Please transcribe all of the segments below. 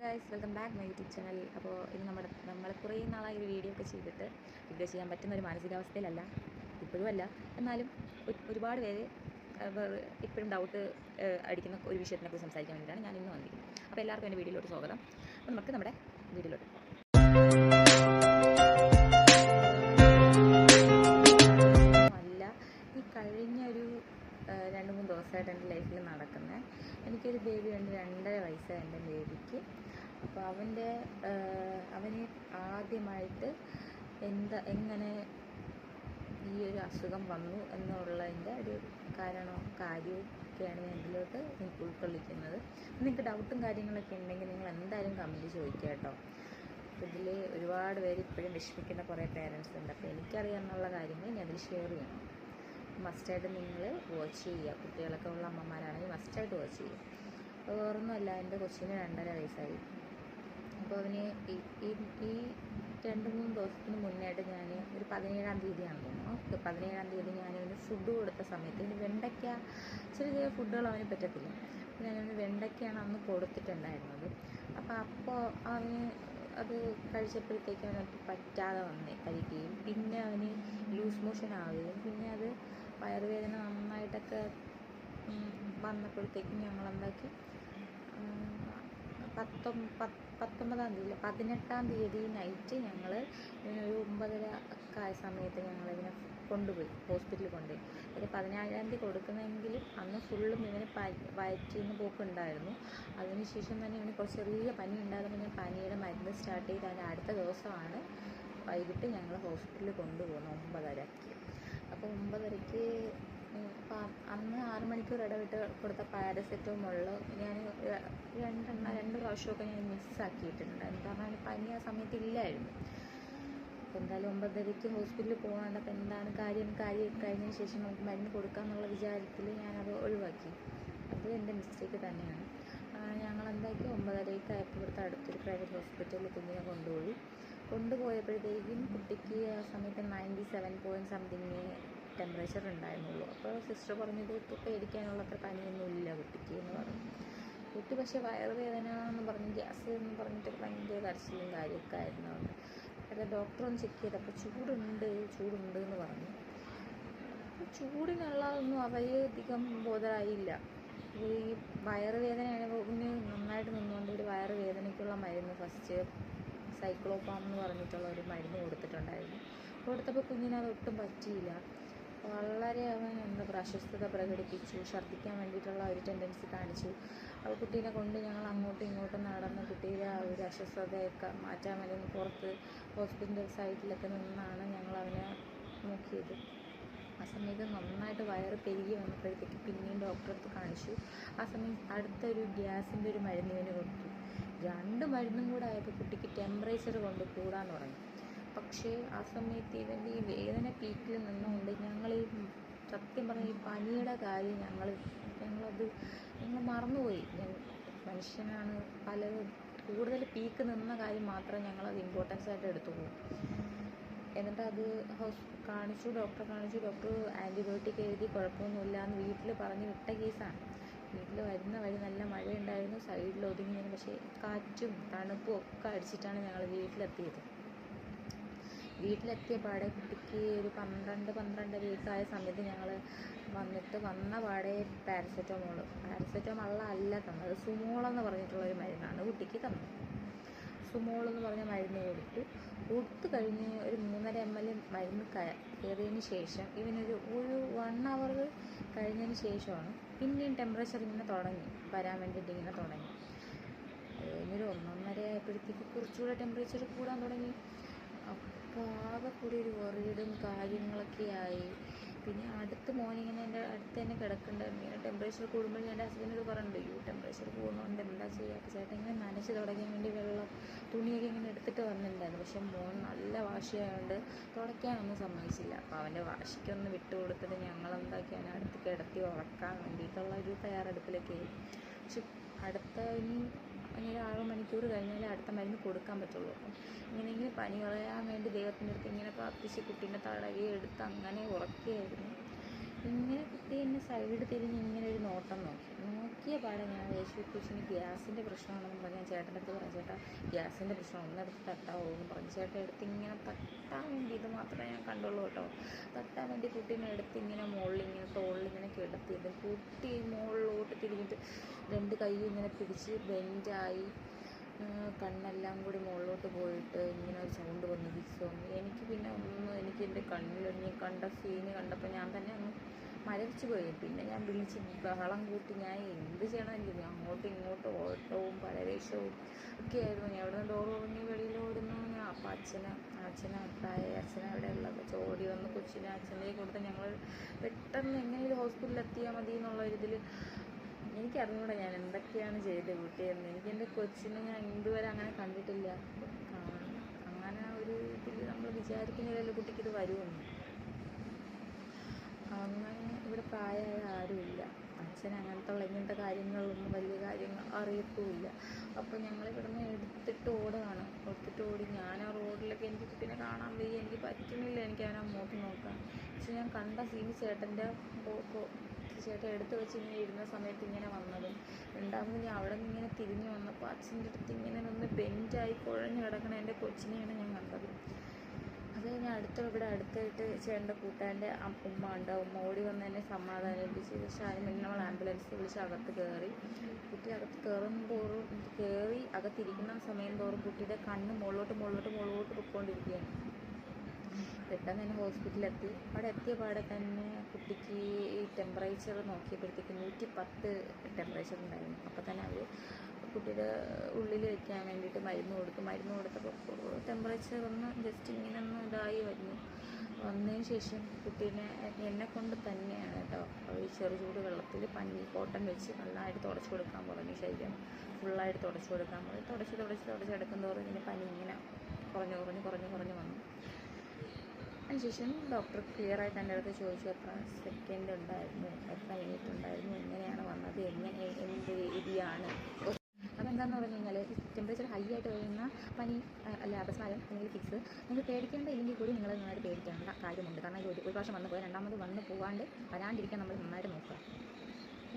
Guys welcome back my YouTube channel. അപ്പോൾ ഇത് നമ്മൾ കുറേ നാളായി ഒരു വീഡിയോ ഒക്കെ ചെയ്തിട്ട് വീഡിയോ ചെയ്യാൻ പറ്റുന്ന ഒരു മാനസികാവസ്ഥയിലല്ല, ഇപ്പോഴും അല്ല. എന്നാലും ഒരുപാട് പേര് ഇപ്പോഴും ഡൗട്ട് അടിക്കുന്ന ഒരു വിഷയത്തിനെക്കുറിച്ച് സംസാരിക്കാൻ വേണ്ടിയിട്ടാണ് ഞാൻ ഇന്ന് വന്നിരിക്കുന്നത്. അപ്പോൾ എല്ലാവർക്കും എൻ്റെ വീഡിയോയിലോട്ട് സ്വാഗതം. അപ്പോൾ നമുക്ക് നമ്മുടെ വീഡിയോയിലോട്ട് അല്ല, ഈ കഴിഞ്ഞ ഒരു 2-3 ദിവസമായിട്ട് എൻ്റെ ലൈഫിൽ നടക്കുന്നത്, എനിക്കൊരു ബേബി ഉണ്ട്, 2.5 വയസ്സായ എൻ്റെ ബേബിക്ക്. അപ്പോൾ അവന് ആദ്യമായിട്ട് എങ്ങനെ ഈ ഒരു അസുഖം വന്നു എന്നുള്ളതിൻ്റെ ഒരു കാര്യമൊക്കെയാണ് ഞാൻ ഇതിലോട്ട് എനിക്ക് ഉൾക്കൊള്ളിക്കുന്നത്. നിങ്ങൾക്ക് ഡൗട്ടും കാര്യങ്ങളൊക്കെ ഉണ്ടെങ്കിൽ നിങ്ങൾ എന്തായാലും കമൻറ്റ് ചോദിക്കുക കേട്ടോ. ഇതിൽ ഒരുപാട് പേര് ഇപ്പോഴും വിഷമിക്കുന്ന കുറേ പേരൻസ് ഉണ്ട്. അപ്പോൾ എനിക്കറിയാമെന്നുള്ള കാര്യങ്ങൾ ഞാൻ അതിൽ ഷെയർ ചെയ്യണം. മസ്റ്റായിട്ട് നിങ്ങൾ വാച്ച് ചെയ്യുക. കുട്ടികളൊക്കെ ഉള്ള അമ്മമാരാണെങ്കിൽ മസ്റ്റായിട്ട് വാച്ച് ചെയ്യുക. അപ്പോൾ വേറൊന്നുമല്ല, എൻ്റെ കൊച്ചിന് 2.5 വയസ്സായി. അപ്പോൾ അവന് ഈ 2-3 ദിവസത്തിന് മുന്നായിട്ട് ഞാൻ ഒരു 17-ാം തീയതിയാണെന്ന് തോന്നുന്നു, 17-ാം തീയതി ഞാനവന് ഫുഡ് കൊടുത്ത സമയത്ത് ഇനി വെണ്ടയ്ക്ക ചെറിയ ചെറിയ ഫുഡുകൾ അവന് പറ്റത്തില്ല. ഞാനവന് വെണ്ടയ്ക്കയാണ് അന്ന് കൊടുത്തിട്ടുണ്ടായിരുന്നത്. അപ്പോൾ അവന് അത് കഴിച്ചപ്പോഴത്തേക്ക് അവനത് പറ്റാതെ കഴിക്കുകയും പിന്നെ അവന് ലൂസ് മോഷൻ ആവുകയും പിന്നെ അത് വയറുവേദന നന്നായിട്ടൊക്കെ വന്നപ്പോഴത്തേക്കും ഞങ്ങളെന്താക്കി, 18-ാം തീയതി നൈറ്റ് ഞങ്ങൾ ഒരു 9:30 ഒക്കെ ആയ സമയത്ത് ഞങ്ങളിതിനെ കൊണ്ടുപോയി ഹോസ്പിറ്റലിൽ കൊണ്ടുപോയി. ഒരു 17-ാം തീയതി കൊടുക്കുന്നെങ്കിലും അന്ന് ഫുള്ളും ഇവന് വയറ്റിൽ നിന്ന് പോക്കുണ്ടായിരുന്നു. അതിനുശേഷം തന്നെ ഇവന് കുറച്ച് ചെറിയ പനി ഉണ്ടായിരുന്നു. ഞാൻ പനിയുടെ മരുന്ന് സ്റ്റാർട്ട് ചെയ്ത് അതിൻ്റെ അടുത്ത ദിവസമാണ് വൈകിട്ട് ഞങ്ങൾ ഹോസ്പിറ്റലിൽ കൊണ്ടുപോകുന്നു 9:30-ക്ക്. അപ്പോൾ 9:30-ക്ക് അന്ന് 6 മണിക്കൂർ ഇടവിട്ട് കൊടുത്ത പാരസെറ്റമോളിൽ ഞാൻ 2 പ്രാവശ്യമൊക്കെ ഞാൻ മിസ്സാക്കിയിട്ടുണ്ടായിരുന്നു. കാരണം പനി ആ സമയത്ത് ഇല്ലായിരുന്നു. അപ്പോൾ എന്തായാലും 9:30-ക്ക് ഹോസ്പിറ്റലിൽ പോകാണ്ട് അപ്പോൾ എന്താണ് കാര്യം കഴിഞ്ഞതിന് ശേഷം നമുക്ക് മരുന്ന് കൊടുക്കാമെന്നുള്ള വിചാരത്തിൽ ഞാനത് ഒഴിവാക്കി. അത് എൻ്റെ മിസ്റ്റേക്ക് തന്നെയാണ്. ഞങ്ങളെന്താക്കി 9:30-ക്ക് ആയപ്പോൾ ഇവിടുത്തെ അടുത്തൊരു പ്രൈവറ്റ് ഹോസ്പിറ്റലിൽ കുഞ്ഞിനെ കൊണ്ടുപോയപ്പോഴത്തേക്കും കുട്ടിക്ക് ആ സമയത്ത് 97 ടെമ്പറേച്ചർ ഉണ്ടായിരുന്നുള്ളൂ. അപ്പോൾ സിസ്റ്റർ പറഞ്ഞത് ഇപ്പോൾ പേടിക്കാനുള്ള അത്ര പനിയൊന്നുമില്ല കുട്ടിക്ക് എന്ന് പറഞ്ഞു. കുട്ടി പക്ഷേ വയറുവേദന എന്ന് പറഞ്ഞ് ഗ്യാസ് എന്ന് പറഞ്ഞിട്ട് ഭയങ്കര കരച്ചിലും കാര്യമൊക്കെ ആയിരുന്നു. അല്ല, ഡോക്ടറൊന്ന് ചെക്ക് ചെയ്തപ്പോൾ ചൂടുണ്ട് എന്ന് പറഞ്ഞു. ചൂടിനുള്ളതൊന്നും അധികം ബോധറായില്ല. ഈ വയറുവേദനയാണ് നന്നായിട്ട് നിന്നുകൊണ്ട് ഒരു വയറുവേദനയ്ക്കുള്ള മരുന്ന് ഫസ്റ്റ് സൈക്ലോപാം എന്ന് പറഞ്ഞിട്ടുള്ള ഒരു മരുന്ന് കൊടുത്തിട്ടുണ്ടായിരുന്നു. കൊടുത്തപ്പോൾ കുഞ്ഞിനത് ഒട്ടും പറ്റിയില്ല. വളരെ അവൻ അസ്വസ്ഥത പ്രകടിപ്പിച്ചു, ഛർദ്ദിക്കാൻ വേണ്ടിയിട്ടുള്ള ഒരു ടെൻഡൻസി കാണിച്ചു. അപ്പോൾ കുട്ടീനെ കൊണ്ട് ഞങ്ങൾ അങ്ങോട്ടും ഇങ്ങോട്ടും നടന്ന് കുട്ടിയുടെ ആ ഒരു അസ്വസ്ഥതയൊക്കെ മാറ്റാൻ വേണ്ടി പുറത്ത് ഹോസ്പിറ്റലിൻ്റെ സൈഡിലൊക്കെ നിന്നാണ് ഞങ്ങൾ അവനെ നോക്കിയത്. ആ സമയത്ത് നന്നായിട്ട് വയറ് പെരുകി വന്നപ്പോഴത്തേക്ക് പിന്നെയും ഡോക്ടറെ അടുത്ത് കാണിച്ചു. ആ സമയം അടുത്തൊരു ഗ്യാസിൻ്റെ ഒരു മരുന്ന് ഇവന് കൊടുത്തു. 2 മരുന്നും കൂടെ ആയപ്പോൾ കുട്ടിക്ക് ടെമ്പറേച്ചർ കൊണ്ട് കൂടാൻ തുടങ്ങി. പക്ഷേ ആ സമയത്ത് ഇവൻ്റെ ഈ വേദന പീക്കിൽ നിന്നുകൊണ്ട് ഞങ്ങൾ സത്യം പറഞ്ഞ ഈ പനിയുടെ കാര്യം ഞങ്ങൾ മറന്നുപോയി. മനുഷ്യനാണ് കൂടുതൽ പീക്ക് നിന്ന കാര്യം മാത്രമേ ഞങ്ങളത് ഇമ്പോർട്ടൻസ് ആയിട്ട് എടുത്തു പോകും. എന്നിട്ട് അത് ഡോക്ടറെ കാണിച്ചു. ഡോക്ടർ ആൻറ്റിബയോട്ടിക് എഴുതി കുഴപ്പമൊന്നുമില്ല എന്ന് വീട്ടിൽ പറഞ്ഞ് വിട്ട കേസാണ്. വീട്ടിൽ വരുന്ന വഴി നല്ല മഴയുണ്ടായിരുന്നു, സൈഡിൽ ഒതുങ്ങിയിരുന്നു. പക്ഷേ കാറ്റും തണുപ്പും ഒക്കെ അടിച്ചിട്ടാണ് ഞങ്ങൾ വീട്ടിലെത്തിയ പാടെ കുട്ടിക്ക് ഒരു 12-12:30 ആയ സമയത്ത് ഞങ്ങൾ വന്ന പാടെ പാരസെറ്റമോൾ അല്ല തന്നത്, സുമോളെന്ന് പറഞ്ഞിട്ടുള്ളൊരു മരുന്നാണ് കുട്ടിക്ക് തന്നത്. സുമോളെന്ന് പറഞ്ഞ മരുന്ന് കൊടുത്തു കഴിഞ്ഞ് ഒരു 3.5 ml മരുന്ന് കയറിയതിന് ശേഷം ഇവനൊരു 1 hour കഴിഞ്ഞതിന് ശേഷമാണ് പിന്നെയും ടെമ്പറേച്ചർ വരാൻ വേണ്ടിയിട്ട് ഇങ്ങനെ തുടങ്ങി. കഴിഞ്ഞൊരു 1-1.5 ആയപ്പോഴത്തേക്ക് കുറച്ചുകൂടെ ടെമ്പറേച്ചർ കൂടാൻ തുടങ്ങി. അപ്പോൾ ആകെ കൂടി ഒരു വറീഡും കാര്യങ്ങളൊക്കെ ആയി. പിന്നെ അടുത്ത് മോനിങ്ങനെ എൻ്റെ അടുത്ത് തന്നെ കിടക്കുന്നുണ്ടായിരുന്നു. ഇങ്ങനെ ടെമ്പറേച്ചർ കൂടുമ്പോൾ ഞാൻ എൻ്റെ ഹസ്ബൻഡിനോട് പറയുന്നുണ്ട്, ടെമ്പറേച്ചർ കൂടുന്നുണ്ട് എന്താ ചെയ്യുക ചേട്ടൻ. ഇങ്ങനെ നനച്ച് തുടയ്ക്കാൻ വേണ്ടി വെള്ളം തുണിയൊക്കെ ഇങ്ങനെ എടുത്തിട്ട് വന്നിട്ടുണ്ടായിരുന്നു. പക്ഷെ മോൻ നല്ല വാശിയായതുകൊണ്ട് തുടയ്ക്കാനൊന്നും സമ്മതിച്ചില്ല. അപ്പോൾ അവൻ്റെ വാശിക്കൊന്ന് വിട്ടുകൊടുത്തിട്ട് ഞങ്ങളെന്താക്കി അവനെ അടുത്ത് കിടത്തി ഉറക്കാൻ വേണ്ടിയിട്ടുള്ള ഒരു തയ്യാറെടുപ്പിലൊക്കെ ആയി. പക്ഷെ ഇനി 6 മണിക്കൂർ കഴിഞ്ഞാലേ അടുത്ത മരുന്ന് കൊടുക്കാൻ പറ്റുള്ളൂ. അപ്പം ഇങ്ങനെയെങ്കിലും പനി കളയാൻ വേണ്ടി ദൈവത്തിൻ്റെ അടുത്ത് ഇങ്ങനെ പ്രാർത്ഥിച്ച് കുട്ടീനെ തടവി എടുത്ത് അങ്ങനെ ഉറക്കുകയായിരുന്നു. ഇങ്ങനെ കുട്ടി എന്നെ സൈഡ് തിരിഞ്ഞ് ഇങ്ങനെ ഒരു നോട്ടം നോക്കിയ പാടെ ഞാൻ യേശു കൊച്ചിന് ഗ്യാസിൻ്റെ പ്രശ്നമാണെന്ന് പറഞ്ഞ് ഞാൻ ചേട്ടൻ്റെ അടുത്ത് പറഞ്ഞു, ചേട്ടാ ഗ്യാസിൻ്റെ പ്രശ്നം ഒന്നെടുത്ത് തട്ടാവോ എന്ന് പറഞ്ഞു. ചേട്ടൻ എടുത്ത് ഇങ്ങനെ തട്ടാൻ വേണ്ടി, ഇത് മാത്രമേ ഞാൻ കണ്ടുള്ളൂ കേട്ടോ, തട്ടാൻ വേണ്ടി കുട്ടീനെ എടുത്ത് ഇങ്ങനെ മുകളിലിങ്ങനെ തോളിലിങ്ങനെ കിടത്തിയിട്ട് കുട്ടി മുകളിലോട്ട് തിരിഞ്ഞിട്ട് രണ്ട് കൈ ഇങ്ങനെ പിടിച്ച് ബെൻഡായി, കണ്ണെല്ലാം കൂടി മുകളിലോട്ട് പോയിട്ട് ഇങ്ങനെ ഒരു സൗണ്ട് വന്നു, വിക്സോന്ന്. എനിക്ക് പിന്നെ എനിക്ക് എൻ്റെ കണ്ണിലൊന്ന് കണ്ട സീന് കണ്ടപ്പോൾ ഞാൻ തന്നെ ഒന്ന് മരവിച്ച് പോയി. പിന്നെ ഞാൻ വിളിച്ച് ബഹളം കൂട്ടി ഞാൻ എന്ത് ചെയ്യണം എനിക്ക്, അങ്ങോട്ടും ഇങ്ങോട്ടും ഓട്ടവും പരവേശവും ഒക്കെ ആയിരുന്നു. ഞാൻ അവിടെ നിന്ന് ഡോർ തുറങ്ങി വെളിയിൽ ഓടുന്നു. അപ്പം അച്ഛനെ അവിടെ ഉള്ളത് ചോടി വന്ന് കൊച്ചിനെ അച്ഛൻ്റെ കൊടുത്ത് ഞങ്ങൾ പെട്ടെന്ന് എങ്ങനെയും ഹോസ്പിറ്റലിൽ എത്തിയാൽ മതി എന്നുള്ള ഒരിതിൽ. എനിക്കറിഞ്ഞൂടെ ഞാൻ എന്തൊക്കെയാണ് ചെയ്ത് കുട്ടിയെന്ന്. എനിക്ക് എൻ്റെ കൊച്ചിനെ ഞാൻ ഇതുവരെ അങ്ങനെ കണ്ടിട്ടില്ല. അങ്ങനെ ഒരു ഇതിൽ നമ്മൾ വിചാരിക്കുന്നില്ലല്ലോ കുട്ടിക്കിത് വരുമെന്ന്. അങ്ങനെ ഇവിടെ പ്രായമായ ആരുമില്ല, അച്ഛൻ ഇങ്ങനത്തെ കാര്യങ്ങളൊന്നും വലിയ കാര്യങ്ങൾ അറിയത്തുമില്ല. അപ്പോൾ ഞങ്ങൾ ഇവിടുന്ന് എടുത്തിട്ട് ഓടി ഞാൻ ആ റോഡിലൊക്കെ എനിക്ക് കുട്ടീനെ കാണാൻ വയ്യ, എനിക്ക് പറ്റുന്നില്ല, എനിക്ക് അവനെ അങ്ങോട്ട് നോക്കാം. പക്ഷെ ഞാൻ കണ്ട സീൻ ചേട്ടൻ എടുത്ത് വെച്ച് ഇങ്ങനെ ഇരുന്ന സമയത്ത് ഇങ്ങനെ വന്നതും, രണ്ടാമത് ഞാൻ അവിടെ നിന്ന് ഇങ്ങനെ തിരിഞ്ഞു വന്നപ്പോൾ അച്ഛൻ്റെ അടുത്ത് ഇങ്ങനെ നിന്ന് ബെൻഡായി കുഴഞ്ഞു കിടക്കണ എൻ്റെ കൊച്ചിനെയാണ് ഞാൻ കണ്ടത്. അത് ഞാൻ അടുത്തായിട്ട് ചേട്ടൻ്റെ കൂട്ടുകാരൻ്റെ ഉമ്മ ഉണ്ട്. ഉമ്മ ഓടി വന്ന് എന്നെ സമാധാനിപ്പിച്ച്. പക്ഷേ അതിന് മുന്നേ നമ്മൾ ആംബുലൻസ് വിളിച്ച് അകത്ത് കയറി. കുട്ടി അകത്ത് കയറി അകത്തിരിക്കുന്ന സമയം തോറും കുട്ടിയുടെ കണ്ണ് മുകളിലോട്ട് പൊയ്ക്കൊണ്ടിരിക്കുകയാണ്. പെട്ടെന്ന് തന്നെ ഹോസ്പിറ്റലിലെത്തി. അവിടെ എത്തിയ പാടെ തന്നെ കുട്ടിക്ക് ഈ ടെമ്പറേച്ചർ നോക്കിയപ്പോഴത്തേക്ക് 110 ടെമ്പറേച്ചർ ഉണ്ടായിരുന്നു. അപ്പോൾ തന്നെ അവർ കുട്ടിയുടെ ഉള്ളിൽ വയ്ക്കാൻ വേണ്ടിയിട്ട് മരുന്ന് കൊടുത്തപ്പോൾ ടെമ്പറേച്ചർ ഒന്ന് ജസ്റ്റ് ഇങ്ങനെ ഒന്ന് ഇതായി വന്നതിന് ശേഷം കുട്ടീനെ എന്നെക്കൊണ്ട് തന്നെയാണ് കേട്ടോ ഈ ചെറുചൂട് വെള്ളത്തിൽ കോട്ടൺ വെച്ച് നന്നായിട്ട് തുടച്ച് കൊടുക്കാൻ പറഞ്ഞു. ശരീരം ഫുള്ളായിട്ട് തുടച്ച് കൊടുക്കാൻ പറഞ്ഞു. തുടച്ചെടുക്കും തോറും ഇതിൻ്റെ പനി ഇങ്ങനെ കുറഞ്ഞു വന്നു. അതിനുശേഷം ഡോക്ടർ ക്ലിയറായിട്ട് എൻ്റെ അടുത്ത് ചോദിച്ചു, എത്ര സെക്കൻഡ് ഉണ്ടായിരുന്നു, എത്ര മിനിറ്റ് ഉണ്ടായിരുന്നു, എങ്ങനെയാണ് വന്നത്, എന്ത് രീതിയാണ്. അപ്പോൾ എന്താണെന്ന് പറഞ്ഞു കഴിഞ്ഞാൽ ടെമ്പറേച്ചർ ഹൈ ആയിട്ട് വരുന്ന പനി അല്ല അപസ്മാരം അല്ലെങ്കിൽ ഫിക്സ് നിങ്ങൾ പേടിക്കേണ്ട, ഇല്ലെങ്കിൽ കൂടി നിങ്ങൾ നന്നായിട്ട് പേടിക്കേണ്ട കാര്യമുണ്ട്. കാരണം ഇത് ഒരു പ്രാവശ്യം വന്നു പോയി രണ്ടാമത് വന്ന് പോകാണ്ട് വരാണ്ടിരിക്കാൻ നമ്മൾ നന്നായിട്ട് നോക്കുക.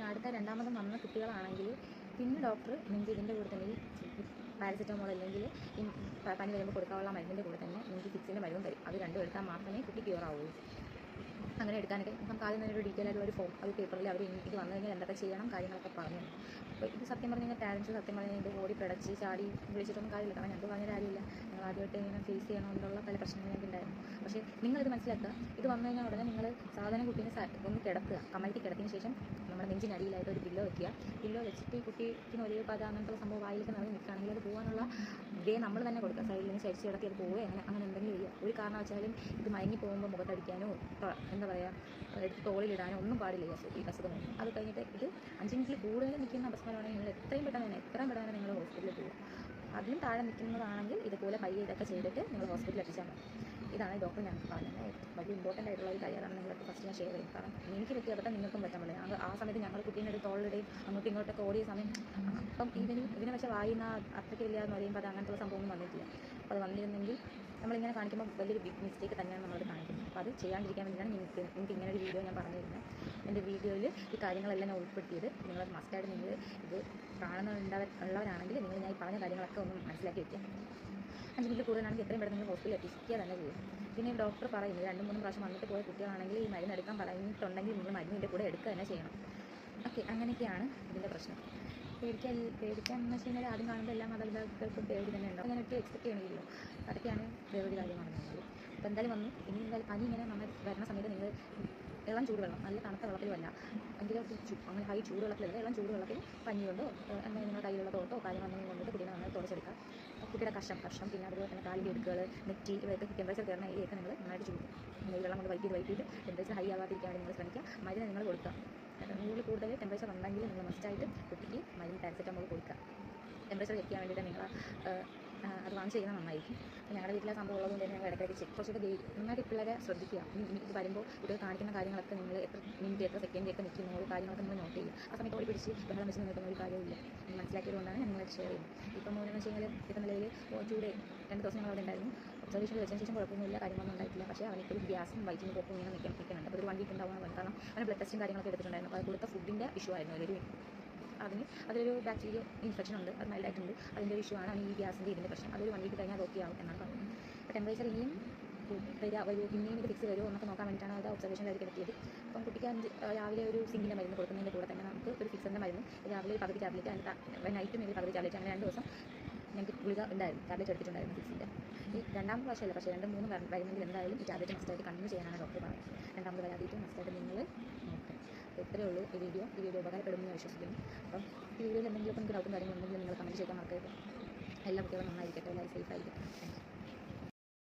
അടുത്ത രണ്ടാമതും വന്ന കുട്ടികളാണെങ്കിൽ പിന്നെ ഡോക്ടർ നിങ്ങൾക്ക് ഇതിൻ്റെ കൂടെ തന്നെ പാരസെറ്റമോൾ അല്ലെങ്കിൽ പനി വരുമ്പോൾ കൊടുക്കാനുള്ള മരുന്നിൻ്റെ കൂടെ തന്നെ നിങ്ങൾക്ക് ഫിക്സിൻ്റെ മരുന്നും തരും. അത് രണ്ടും എടുത്താൽ മാത്രമേ കുട്ടി ക്യൂർ ആവുള്ളൂ. അങ്ങനെ എടുക്കാനൊക്കെ നമുക്ക് ആദ്യം തന്നെ ഒരു ഡീറ്റെയിൽ ആയിട്ട് ഒരു ഫോം അത് പേപ്പറിൽ അവർ ഇത് വന്നു കഴിഞ്ഞാൽ എന്തൊക്കെ ചെയ്യണം കാര്യങ്ങളൊക്കെ പറഞ്ഞു. അപ്പോൾ ഇത് സത്യം പറഞ്ഞു കഴിഞ്ഞാൽ പാരൻസ് സത്യം പറഞ്ഞു കഴിഞ്ഞാൽ ഓടി പിടച്ച് ചാടി വിളിച്ചിട്ടൊന്നും കാര്യമില്ല. കാരണം ഞങ്ങൾക്ക് പറഞ്ഞ കാര്യമില്ല, ഞങ്ങൾ ആദ്യമായിട്ട് ഇങ്ങനെ ഫേസ് ചെയ്യണമെന്നുള്ള പല പ്രശ്നങ്ങൾ ഞങ്ങൾക്ക് ഉണ്ടായിരുന്നു. പക്ഷേ നിങ്ങളിത് മനസ്സിലാക്കുക, ഇത് വന്നു കഴിഞ്ഞാൽ ഉടനെ നിങ്ങൾ സാധാരണ കുട്ടീനെ ഒന്ന് കിടത്തുക, കമഴ്ത്തി കിടത്തിയതിന് ശേഷം നമ്മുടെ നെഞ്ചിനടിയിലായിട്ട് ഒരു പില്ലോ വെക്കുക. പില്ലോ വെച്ചിട്ട് കുട്ടിക്ക് ഒരേ പദം അങ്ങനത്തെ സംഭവം വായിലേക്ക് നിറഞ്ഞ് നിൽക്കുകയാണെങ്കിൽ അത് പോകാനുള്ള വേ നമ്മൾ തന്നെ കൊടുക്കുക. സൈഡിൽ നിന്ന് ചരിച്ച് കിടത്തി അത് പോവുക അങ്ങനെ എന്തെങ്കിലും ചെയ്യുക. ഒരു കാരണം വെച്ചാലും ഇത് മയങ്ങി പോകുമ്പോൾ മുഖത്തടിക്കാനോ എന്താ പറയുക എടുത്ത് തോളിലിടാനോ ഒന്നും പാടില്ല ഈ അസുഖം. അത് കഴിഞ്ഞിട്ട് ഇത് 5 മിനിറ്റിൽ കൂടുതൽ നിൽക്കുന്ന അപസ്മാരമാണെങ്കിൽ നിങ്ങൾ എത്രയും പെട്ടെന്ന് നിങ്ങൾ ഹോസ്പിറ്റലിൽ പോകും. അതിലും താഴെ നിൽക്കുന്നതാണെങ്കിൽ ഇതുപോലെ പയ്യെ ഇതൊക്കെ ചെയ്തിട്ട് നിങ്ങൾ ഹോസ്പിറ്റലിൽ എത്തിച്ചാൽ മതി. ഇതാണ് ഡോക്ടർ ഞങ്ങൾക്ക് പറഞ്ഞത്. വലിയ ഇമ്പോർട്ടൻ്റ് ആയിട്ടുള്ള ഒരു കാര്യമാണ് നിങ്ങൾക്ക് ഫസ്റ്റ് ഞാൻ ഷെയർ ചെയ്യും. കാരണം എനിക്ക് പറ്റിയ അബദ്ധം നിങ്ങൾക്കും പറ്റാൻ പറ്റില്ല. ആ സമയത്ത് ഞങ്ങൾ കുട്ടീനെ ഒരു തോളിലിടയും അങ്ങോട്ടും ഇങ്ങോട്ടൊക്കെ ഓടിയ സമയം അപ്പം ഇതിനെ വെച്ചാൽ വായിന്ന അത്രയ്ക്ക് ഇല്ല എന്ന് പറയുമ്പോൾ അത് അങ്ങനത്തെ സംഭവമൊന്നും വന്നിട്ടില്ല. അപ്പോൾ അത് വന്നിരുന്നെങ്കിൽ നമ്മളിങ്ങനെ കാണിക്കുമ്പോൾ വലിയൊരു ബിഗ് മിസ്റ്റേക്ക് തന്നെയാണ് നമ്മളത് കാണിക്കുന്നത്. അപ്പോൾ അത് ചെയ്യാണ്ടിരിക്കാൻ വേണ്ടിയാണ് നിങ്ങൾക്ക് ഇങ്ങനെ ഒരു വീഡിയോ ഞാൻ പറഞ്ഞു തരുന്നത്. എൻ്റെ വീഡിയോയിൽ ഈ കാര്യങ്ങളെല്ലാം ഞാൻ ഉൾപ്പെടുത്തിയത്. നിങ്ങൾ മസ്റ്റായിട്ട് നിങ്ങൾ ഇത് കാണുന്നുള്ളവരാണെങ്കിൽ നിങ്ങൾ ഞാൻ ഈ പറഞ്ഞ കാര്യങ്ങളൊക്കെ ഒന്ന് മനസ്സിലാക്കി വയ്ക്കുക. 5 മിനിറ്റ് കൂടുതലാണെങ്കിൽ എത്രയും പെട്ടെന്ന് നിങ്ങൾ ഹോസ്പിറ്റലിൽ എത്തിക്കുക തന്നെ ചെയ്യും. പിന്നെ ഡോക്ടർ പറയുന്നത് 2-3 പ്രാവശ്യം വന്നിട്ട് പോയ കുട്ടികളാണെങ്കിൽ ഈ മരുന്ന് എടുക്കാൻ പറഞ്ഞിട്ടുണ്ടെങ്കിൽ നിങ്ങൾ മരുന്നിൻ്റെ കൂടെ എടുക്കുക തന്നെ ചെയ്യണം. ഓക്കെ, അങ്ങനെയൊക്കെയാണ് ഇതിൻ്റെ പ്രശ്നം. പേടിക്കാന്ന് വെച്ച് കഴിഞ്ഞാൽ ആദ്യം കാണുമ്പോൾ എല്ലാ മാതാപിതാക്കൾക്കും പേടി തന്നെ ഉണ്ടാവും. അങ്ങനെയൊക്കെ എക്സ്പെക്ട് ചെയ്യണമല്ലോ. അതൊക്കെയാണ് വേറൊരു കാര്യമാണ് പറഞ്ഞത്. അപ്പോൾ എന്തായാലും വന്നു. ഇനി എന്തായാലും പനി ഇങ്ങനെ നന്നായി വരുന്ന സമയത്ത് നിങ്ങൾ ഇളം ചൂടുവെള്ളം, നല്ല തണുത്ത വെള്ളത്തിലുമല്ല എങ്കിലും അങ്ങനെ ഹൈ ചൂടുവെള്ളത്തിലല്ല, ഇളം ചൂടുവെള്ളത്തിൽ പനിയുണ്ടോ അങ്ങനെ നിങ്ങളുടെ കയ്യിലുള്ള തോട്ടോ കാര്യങ്ങളൊന്നും കൊണ്ടിട്ട് കുട്ടീനെ നന്നായി തുടച്ചെടുക്കുക. കുട്ടിയുടെ കഷം പിന്നെ അതുപോലെ തന്നെ കാലിൻ്റെ ഇടുക്കുകൾ, നെറ്റി, ഇവയൊക്കെ ടെമ്പറേച്ചർ കയറുന്ന ഏരിയയൊക്കെ നിങ്ങൾ നന്നായിട്ട് ചൂടും. ഈ വെള്ളം കൊണ്ട് വൈകിട്ട് ടെമ്പറേച്ചർ ഹൈ ആവാതിരിക്കാൻ വേണ്ടി നിങ്ങൾ ശ്രമിക്കുക. മരുന്ന് നിങ്ങൾ കൊടുക്കുക. കൂടുതൽ ടെമ്പറേച്ചർ ഉണ്ടെങ്കിൽ നിങ്ങൾ മസ്റ്റായിട്ട് കുട്ടിക്ക് മരുന്ന് പാരസെറ്റമോൾ കൊടുക്കുക. ടെമ്പറേച്ചർ ചെക്ക് ചെയ്യാൻ വേണ്ടിയിട്ട് നിങ്ങൾ അത് വാങ്ങിച്ച് ചെയ്യുന്നത് നന്നായിരിക്കും. ഞങ്ങളുടെ വീട്ടിലെ സംഭവം ഉള്ളതുകൊണ്ട് തന്നെ ഞങ്ങൾ ഇടയ്ക്കിടയ്ക്ക് കുറച്ചുകൂടെ നന്നായിട്ട് പിള്ളേരെ ശ്രദ്ധിക്കുക. ഇത് വരുമ്പോൾ കുട്ടികൾ കാണിക്കുന്ന കാര്യങ്ങളൊക്കെ നിങ്ങൾ എത്ര മിനിറ്റ് എത്ര സെക്കൻഡ് ഒക്കെ നിൽക്കുന്ന ഒരു കാര്യങ്ങളൊക്കെ നിങ്ങൾ നോട്ട് ചെയ്യുക. ആ സമയത്ത് ഓടി പിടിച്ച് ബഹളം വെച്ച് നിൽക്കുന്ന ഒരു കാര്യമില്ല. മനസ്സിലാക്കിയതുകൊണ്ടാണ് ഞാൻ നിങ്ങളായിട്ട് ഷെയർ ചെയ്യുന്നത്. ഇപ്പം എന്ന് വെച്ച് കഴിഞ്ഞാൽ ഇപ്പം നിലയിൽ ചൂട് 2 ദിവസം ഞങ്ങൾ അവിടെ ഉണ്ടായിരുന്നു. ഒബ്സർവേഷനിൽ വെച്ചതിന് ശേഷം കുഴപ്പമൊന്നുമില്ല, കാര്യങ്ങളൊന്നും ഉണ്ടായിട്ടില്ല. പക്ഷേ അവനിപ്പോഴും ഗ്യാസും വയറ്റിന് പോക്കും ഇങ്ങനെ നിൽക്കുന്നുണ്ട്. അപ്പോൾ ഒരു 1 വീക്ക് ഉണ്ടാവുകയാണ് അവൻ. കാരണം അവന് ബ്ലഡ് ടെസ്റ്റും കാര്യങ്ങളൊക്കെ എടുത്തിട്ടുണ്ടായിരുന്നു. അപ്പോൾ അത് കൊടുത്ത ഫുഡിൻ്റെ ഇഷ്യൂ ആയിരുന്നു അതിലൊരു ബാക്ടീരിയ ഇൻഫെക്ഷൻ ഉണ്ട്, അത് മൈൽഡായിട്ടുണ്ട്. അതിൻ്റെ ഒരു ഇഷ്യൂ ആണ് അവന് ഈ ഗ്യാസിൻ്റെ ഇതിൻ്റെ പ്രശ്നം. അതൊരു 1 വീക്ക് കഴിഞ്ഞാൽ അത് ഓക്കെ ആവും എന്നാണ് പറയുന്നത്. അപ്പോൾ ടെമ്പറേച്ചർ ഇനിയും പിന്നെയും ഇത് ഫിക്സ് വരുമോ എന്നൊക്കെ നോക്കാൻ വേണ്ടിയിട്ടാണ് അത് ഒബ്സർവേഷനിലേക്ക് എത്തിയത്. അപ്പം കുട്ടിക്ക് രാവിലെ ഒരു സിങ്കിൻ്റെ മരുന്ന് കൊടുക്കുന്നതിൻ്റെ കൂടെ തന്നെ നമുക്ക് ഒരു ഫിക്സറിൻ്റെ മരുന്ന് രാവിലെ ഒരു പകുതി ടാബ്ലറ്റ്, അതിന് നൈറ്റും ഒരു പകുതി ടാബ്ലറ്റ്, അങ്ങനെ 2 ദിവസം ഞങ്ങൾക്ക് ഗുളിക ഉണ്ടായിരുന്നു, ടാബ്ലറ്റ് എടുത്തിട്ടുണ്ടായിരുന്നു ഫിക്സിൻ്റെ. ഈ 2ാമത്തെ പ്രാവശ്യമല്ല, പക്ഷേ 2-3 വരുന്നെങ്കിൽ എന്തായാലും ഈ ടാബ്ലറ്റ് മസ്റ്റായിട്ട് കണ്ടിന്യൂ ചെയ്യാനാണ് ഡോക്ടർ പറയുന്നത്. 2ാമത് വരാതിട്ട് മസ്റ്റായിട്ട് നിങ്ങൾ നോക്കുക. അപ്പോൾ ഇത്രയേ ഉള്ളൂ ഈ വീഡിയോ ഉപകാരപ്പെടുമെന്ന് വിശ്വസിക്കുന്നു. അപ്പം ഈ വീഡിയോയിൽ എന്തെങ്കിലും നിങ്ങൾക്ക് ഡൗട്ടും കാര്യങ്ങളും ഉണ്ടെങ്കിൽ നിങ്ങൾ കമൻറ്റ് ചെയ്യാൻ മറക്കരുത്. എല്ലാ കുട്ടികളും നന്നായിരിക്കട്ടെ, എല്ലാവരും സേഫ് ആയിരിക്കട്ടെ. Thank you.